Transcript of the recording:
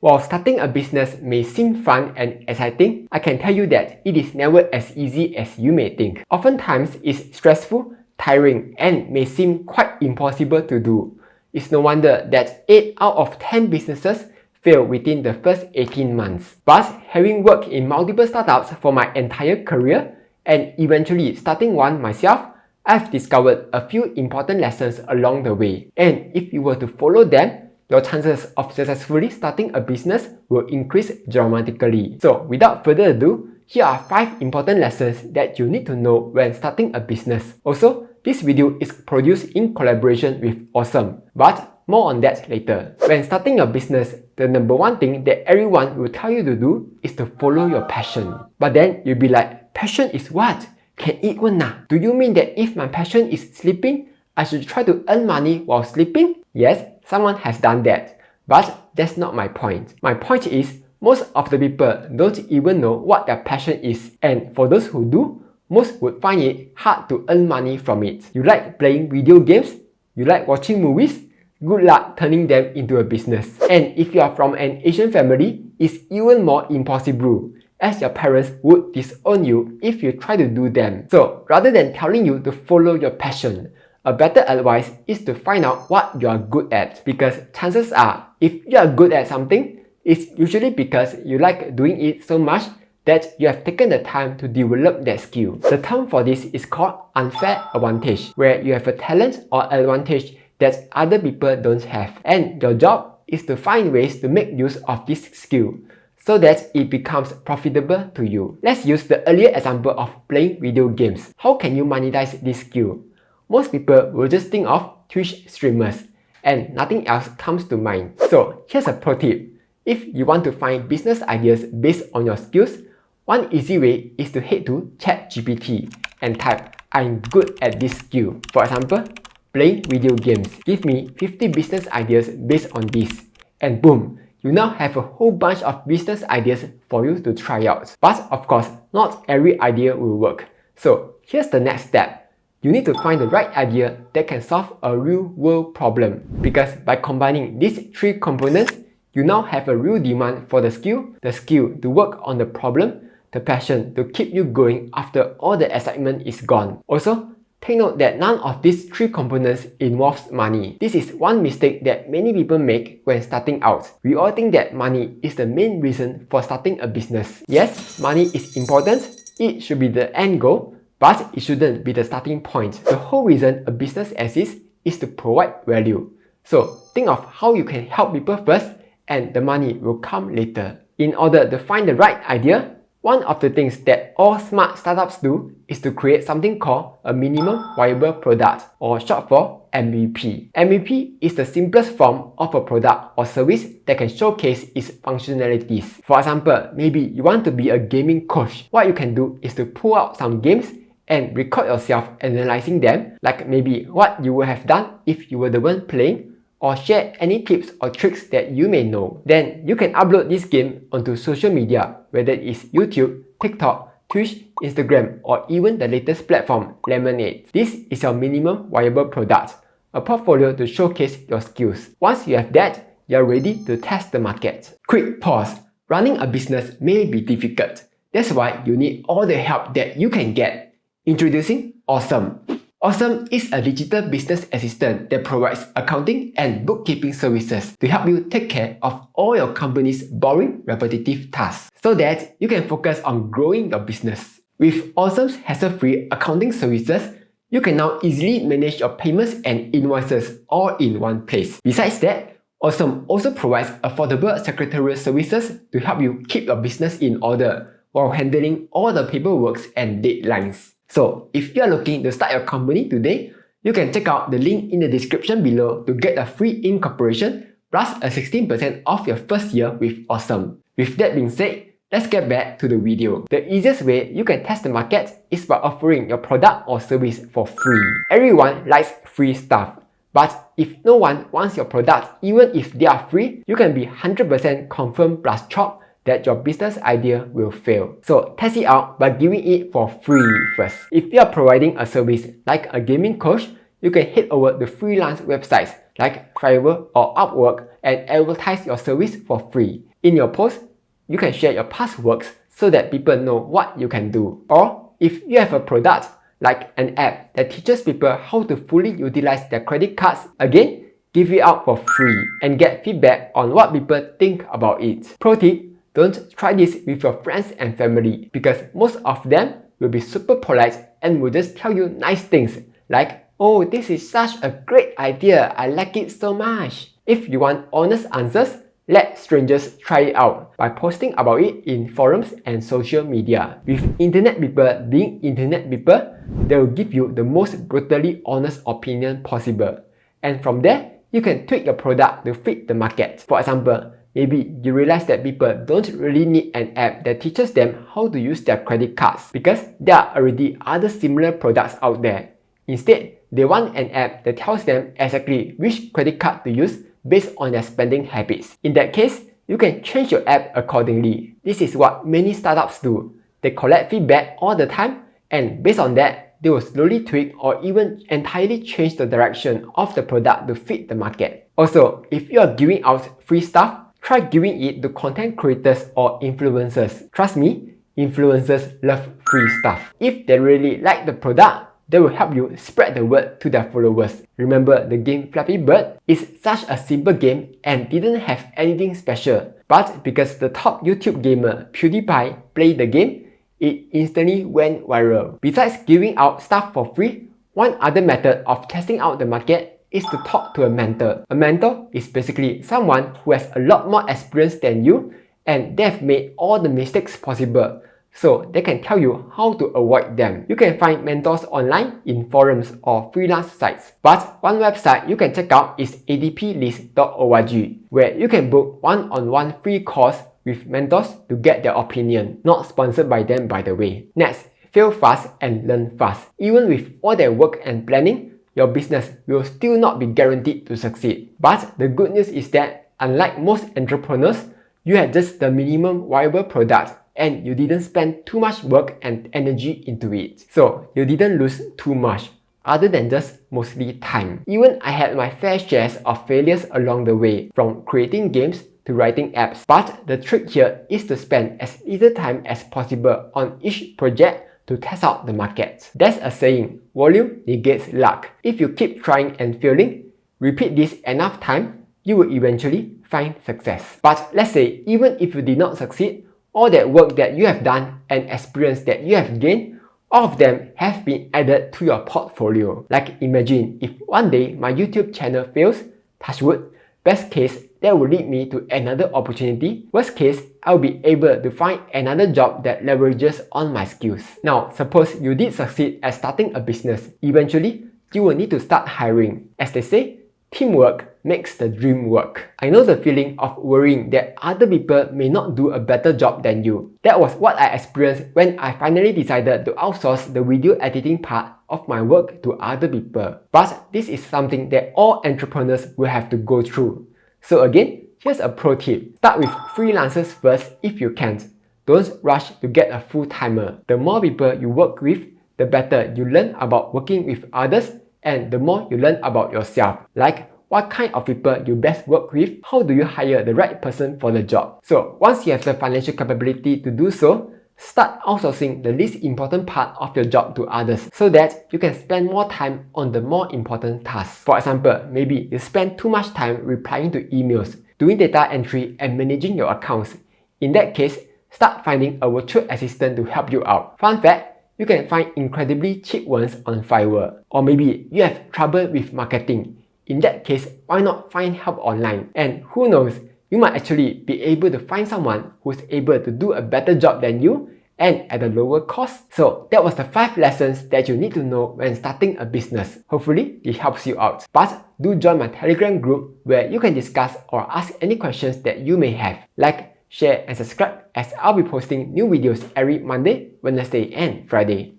While starting a business may seem fun and exciting, I can tell you that it is never as easy as you may think. Oftentimes, it's stressful, tiring, and may seem quite impossible to do. It's no wonder that 8 out of 10 businesses fail within the first 18 months. But having worked in multiple startups for my entire career, and eventually starting one myself, I've discovered a few important lessons along the way. And if you were to follow them, your chances of successfully starting a business will increase dramatically. So without further ado, here are 5 important lessons that you need to know when starting a business. Also, this video is produced in collaboration with Awesome, but more on that later. When starting a business, the number one thing that everyone will tell you to do is to follow your passion. But then you'll be like, passion is what? Can eat one nah? Do you mean that if my passion is sleeping, I should try to earn money while sleeping? Yes, someone has done that. But that's not my point. My point is, most of the people don't even know what their passion is. And for those who do, most would find it hard to earn money from it. You like playing video games? You like watching movies? Good luck turning them into a business. And if you are from an Asian family, it's even more impossible, as your parents would disown you if you try to do them. So rather than telling you to follow your passion, a better advice is to find out what you are good at, because chances are, if you are good at something, it's usually because you like doing it so much that you have taken the time to develop that skill. The term for this is called unfair advantage, where you have a talent or advantage that other people don't have, and your job is to find ways to make use of this skill so that it becomes profitable to you. Let's use the earlier example of playing video games. How can you monetize this skill? Most people will just think of Twitch streamers, and nothing else comes to mind. So here's a pro tip. If you want to find business ideas based on your skills, one easy way is to head to ChatGPT and type, "I'm good at this skill." For example, playing video games. Give me 50 business ideas based on this. And boom, you now have a whole bunch of business ideas for you to try out. But of course, not every idea will work. So here's the next step. You need to find the right idea that can solve a real-world problem. Because by combining these 3 components, you now have a real demand for the skill to work on the problem, the passion to keep you going after all the excitement is gone. Also, take note that none of these 3 components involves money. This is one mistake that many people make when starting out. We all think that money is the main reason for starting a business. Yes, money is important, it should be the end goal, but it shouldn't be the starting point. The whole reason a business exists is to provide value. So think of how you can help people first, and the money will come later. In order to find the right idea, one of the things that all smart startups do is to create something called a minimum viable product, or short for MVP. MVP is the simplest form of a product or service that can showcase its functionalities. For example, maybe you want to be a gaming coach. What you can do is to pull out some games and record yourself analyzing them, like maybe what you would have done if you were the one playing, or share any tips or tricks that you may know. Then you can upload this game onto social media, whether it is YouTube, TikTok, Twitch, Instagram, or even the latest platform, Lemonade. This is your minimum viable product, a portfolio to showcase your skills. Once you have that, you're ready to test the market. Quick pause. Running a business may be difficult. That's why you need all the help that you can get. Introducing Awesome. Awesome is a digital business assistant that provides accounting and bookkeeping services to help you take care of all your company's boring, repetitive tasks so that you can focus on growing your business. With Awesome's hassle-free accounting services, you can now easily manage your payments and invoices all in one place. Besides that, Awesome also provides affordable secretarial services to help you keep your business in order while handling all the paperwork and deadlines. So, if you are looking to start your company today, you can check out the link in the description below to get a free incorporation plus a 16% off your first year with Awesome. With that being said, let's get back to the video. The easiest way you can test the market is by offering your product or service for free. Everyone likes free stuff. But if no one wants your product, even if they are free, you can be 100% confirmed plus chalk that your business idea will fail. So test it out by giving it for free first. If you are providing a service like a gaming coach, you can head over to freelance websites like Fiverr or Upwork and advertise your service for free. In your post, you can share your past works so that people know what you can do. Or if you have a product like an app that teaches people how to fully utilize their credit cards, again, give it out for free and get feedback on what people think about it. Pro tip, don't try this with your friends and family because most of them will be super polite and will just tell you nice things like, "Oh, this is such a great idea, I like it so much." If you want honest answers, let strangers try it out by posting about it in forums and social media. With internet people being internet people, they will give you the most brutally honest opinion possible. And from there, you can tweak your product to fit the market. For example, maybe you realize that people don't really need an app that teaches them how to use their credit cards because there are already other similar products out there. Instead, they want an app that tells them exactly which credit card to use based on their spending habits. In that case, you can change your app accordingly. This is what many startups do. They collect feedback all the time, and based on that, they will slowly tweak or even entirely change the direction of the product to fit the market. Also, if you are giving out free stuff, try giving it to content creators or influencers. Trust me, influencers love free stuff. If they really like the product, they will help you spread the word to their followers. Remember the game Flappy Bird? Is such a simple game and didn't have anything special. But because the top YouTube gamer PewDiePie played the game, it instantly went viral. Besides giving out stuff for free, one other method of testing out the market is to talk to a mentor. A mentor is basically someone who has a lot more experience than you and they have made all the mistakes possible, so they can tell you how to avoid them. You can find mentors online in forums or freelance sites. But one website you can check out is adplist.org, where you can book one-on-one free calls with mentors to get their opinion. Not sponsored by them, by the way. Next, fail fast and learn fast. Even with all their work and planning, your business will still not be guaranteed to succeed. But the good news is that, unlike most entrepreneurs, you had just the minimum viable product and you didn't spend too much work and energy into it. So you didn't lose too much, other than just mostly time. Even I had my fair shares of failures along the way, from creating games to writing apps. But the trick here is to spend as little time as possible on each project to test out the market. There's a saying, volume negates luck. If you keep trying and failing, repeat this enough time, you will eventually find success. But let's say even if you did not succeed, all that work that you have done and experience that you have gained, all of them have been added to your portfolio. Like imagine if one day my YouTube channel fails, touch wood, best case, that will lead me to another opportunity. Worst case, I'll be able to find another job that leverages on my skills. Now, suppose you did succeed at starting a business. Eventually, you will need to start hiring. As they say, teamwork makes the dream work. I know the feeling of worrying that other people may not do a better job than you. That was what I experienced when I finally decided to outsource the video editing part of my work to other people. But this is something that all entrepreneurs will have to go through. So again, here's a pro tip. Start with freelancers first if you can't. Don't rush to get a full-timer. The more people you work with, the better you learn about working with others and the more you learn about yourself. Like what kind of people you best work with, how do you hire the right person for the job. So once you have the financial capability to do so, start outsourcing the least important part of your job to others so that you can spend more time on the more important tasks. For example, maybe you spend too much time replying to emails, doing data entry and managing your accounts. In that case, start finding a virtual assistant to help you out. Fun fact, you can find incredibly cheap ones on Fiverr. Or maybe you have trouble with marketing. In that case, why not find help online? And who knows, you might actually be able to find someone who's able to do a better job than you and at a lower cost. So that was the 5 lessons that you need to know when starting a business. Hopefully, it helps you out. But do join my Telegram group where you can discuss or ask any questions that you may have. Like, share and subscribe as I'll be posting new videos every Monday, Wednesday and Friday.